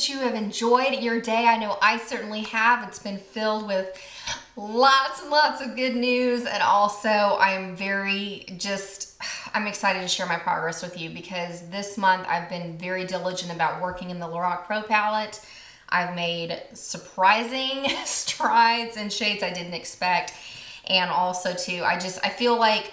that you have enjoyed your day. I know I certainly have. It's been filled with lots and lots of good news, and also I'm excited to share my progress with you because this month I've been very diligent about working in the LORAC Pro palette. I've made surprising strides in shades I didn't expect, and also too, I feel like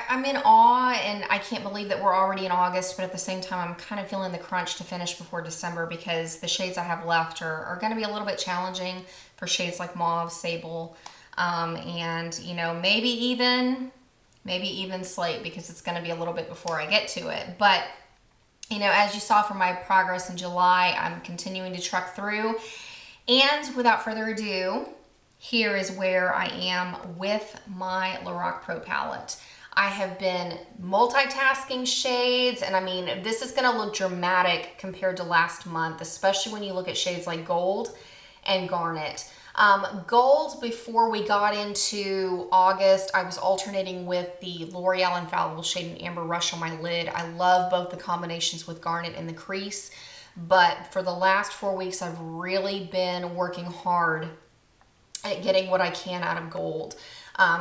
I'm in awe, and I can't believe that we're already in August, but at the same time, I'm kind of feeling the crunch to finish before December because the shades I have left are going to be a little bit challenging for shades like mauve, sable, and maybe even slate, because it's going to be a little bit before I get to it. But as you saw from my progress in July, I'm continuing to truck through, and without further ado, here is where I am with my LORAC Pro palette. I have been multitasking shades, and I mean, this is gonna look dramatic compared to last month, especially when you look at shades like gold and garnet. Gold, before we got into August, I was alternating with the L'Oreal Infallible shade in Amber Rush on my lid. I love both the combinations with garnet and the crease, but for the last 4 weeks, I've really been working hard at getting what I can out of gold.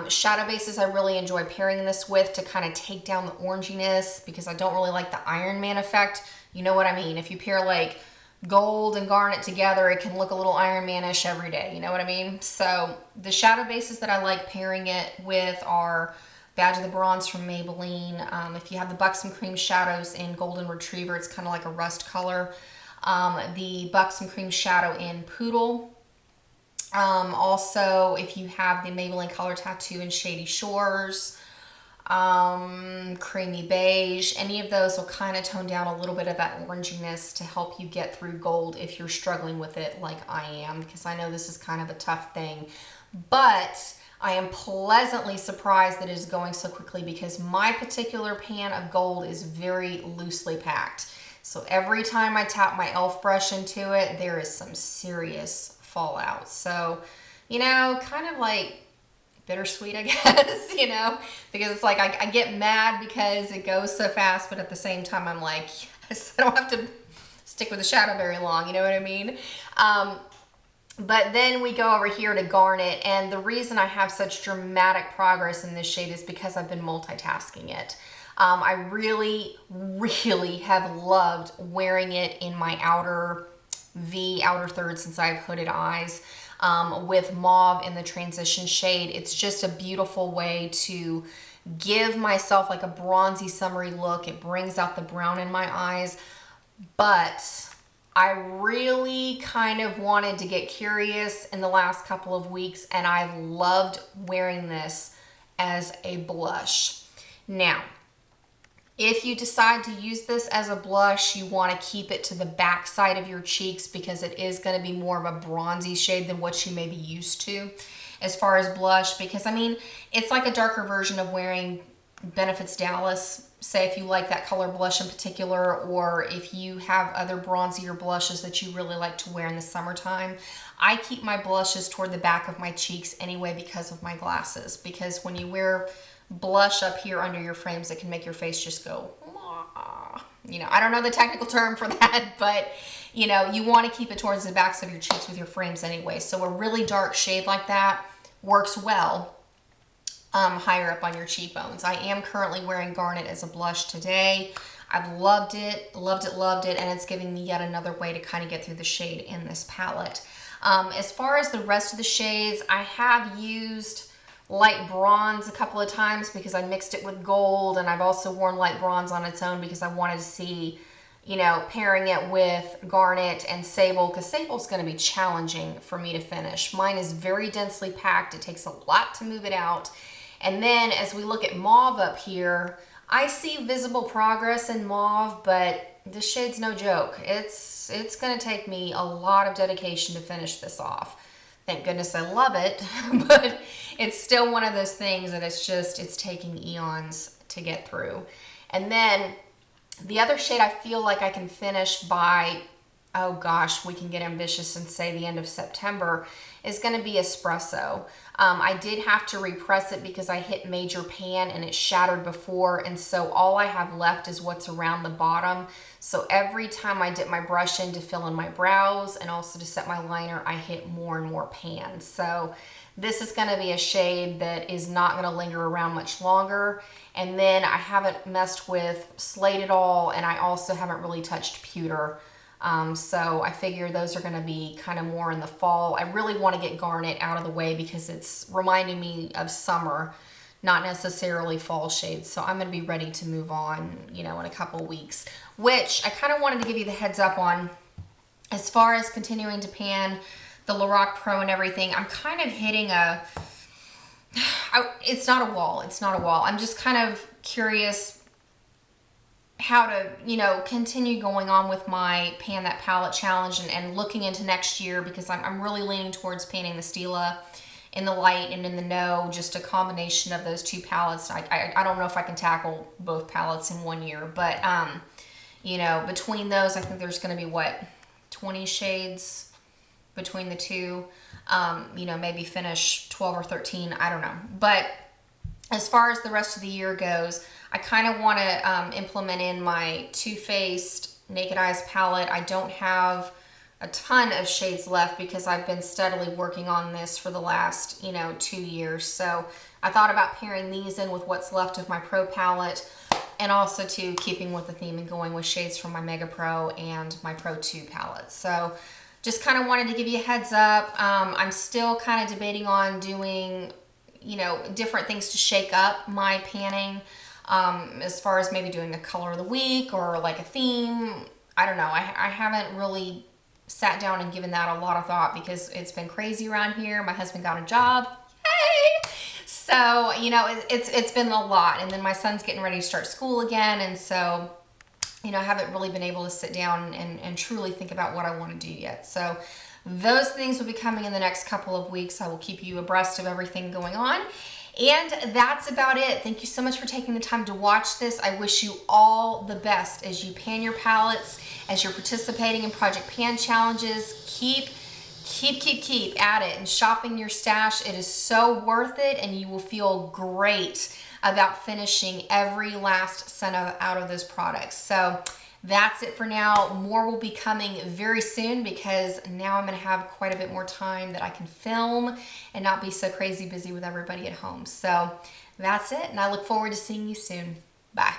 Shadow bases I really enjoy pairing this with to kind of take down the oranginess, because I don't really like the Iron Man effect. You know what I mean? If you pair like gold and garnet together, it can look a little Iron Man-ish every day. You know what I mean? So the shadow bases that I like pairing it with are Badge of the Bronze from Maybelline. If you have the Buxom Cream shadows in Golden Retriever, it's kind of like a rust color. The Buxom Cream shadow in Poodle. Also, if you have the Maybelline Color Tattoo in Shady Shores, Creamy Beige, any of those will kind of tone down a little bit of that oranginess to help you get through gold if you're struggling with it like I am, because I know this is kind of a tough thing. But I am pleasantly surprised that it is going so quickly, because my particular pan of gold is very loosely packed. So every time I tap my e.l.f. brush into it, there is some serious fallout. So, kind of like bittersweet, I guess, because it's like I get mad because it goes so fast, but at the same time, I'm like, yes, I don't have to stick with the shadow very long, you know what I mean? But then we go over here to garnet, and the reason I have such dramatic progress in this shade is because I've been multitasking it. I really, really have loved wearing it in my outer third, since I have hooded eyes, with mauve in the transition shade. It's just a beautiful way to give myself like a bronzy summery look. It brings out the brown in my eyes, but I really kind of wanted to get curious in the last couple of weeks, and I loved wearing this as a blush. Now, if you decide to use this as a blush, you want to keep it to the back side of your cheeks, because it is going to be more of a bronzy shade than what you may be used to as far as blush. Because, I mean, it's like a darker version of wearing Benefits Dallas, say, if you like that color blush in particular, or if you have other bronzier blushes that you really like to wear in the summertime. I keep my blushes toward the back of my cheeks anyway because of my glasses, because when you wear blush up here under your frames, it can make your face just go, I don't know the technical term for that, but you want to keep it towards the backs of your cheeks with your frames anyway. So a really dark shade like that works well higher up on your cheekbones. I am currently wearing garnet as a blush today. I've loved it, loved it, and it's giving me yet another way to kind of get through the shade in this palette. As far as the rest of the shades, I have used light bronze a couple of times because I mixed it with gold, and I've also worn light bronze on its own because I wanted to see, pairing it with garnet and sable, because sable's going to be challenging for me to finish. Mine is very densely packed. It takes a lot to move it out. And then as we look at mauve up here, I see visible progress in mauve, but this shade's no joke. It's going to take me a lot of dedication to finish this off. Thank goodness I love it, but it's still one of those things that it's taking eons to get through. And then the other shade I feel like I can finish by oh gosh, we can get ambitious and say the end of September, is going to be espresso. I did have to repress it because I hit major pan and it shattered before, and so all I have left is what's around the bottom. So every time I dip my brush in to fill in my brows and also to set my liner, I hit more and more pan. So this is going to be a shade that is not going to linger around much longer. And then I haven't messed with Slate at all, and I also haven't really touched pewter. So I figure those are going to be kind of more in the fall. I really want to get garnet out of the way because it's reminding me of summer, not necessarily fall shades. So I'm going to be ready to move on, you know, in a couple weeks, which I kind of wanted to give you the heads up on. As far as continuing to pan the LORAC Pro and everything, I'm kind of hitting it's not a wall. It's not a wall. I'm just kind of curious how to, you know, continue going on with my Pan That Palette challenge and looking into next year, because I'm really leaning towards painting the Stila in the light and in the no, just a combination of those two palettes. I don't know if I can tackle both palettes in 1 year, but, you know, between those, I think there's going to be, what, 20 shades between the two, you know, maybe finish 12 or 13, I don't know. But as far as the rest of the year goes, I kind of want to implement in my Too Faced Naked Eyes palette. I don't have a ton of shades left because I've been steadily working on this for the last, you know, 2 years. So I thought about pairing these in with what's left of my Pro palette, and also to keeping with the theme and going with shades from my Mega Pro and my Pro 2 palette. So just kind of wanted to give you a heads up. I'm still kind of debating on doing, you know, different things to shake up my panning, as far as maybe doing a color of the week or like a theme. I don't know. I haven't really sat down and given that a lot of thought because it's been crazy around here. My husband got a job. Yay! So, you know, it's been a lot. And then my son's getting ready to start school again. And so, you know, I haven't really been able to sit down and truly think about what I want to do yet. So those things will be coming in the next couple of weeks. I will keep you abreast of everything going on. And that's about it. Thank you so much for taking the time to watch this. I wish you all the best as you pan your palettes, as you're participating in Project Pan challenges. Keep at it and shopping your stash. It is so worth it, and you will feel great about finishing every last cent out of those products. So that's it for now. More will be coming very soon because now I'm going to have quite a bit more time that I can film and not be so crazy busy with everybody at home. So that's it, and I look forward to seeing you soon. Bye.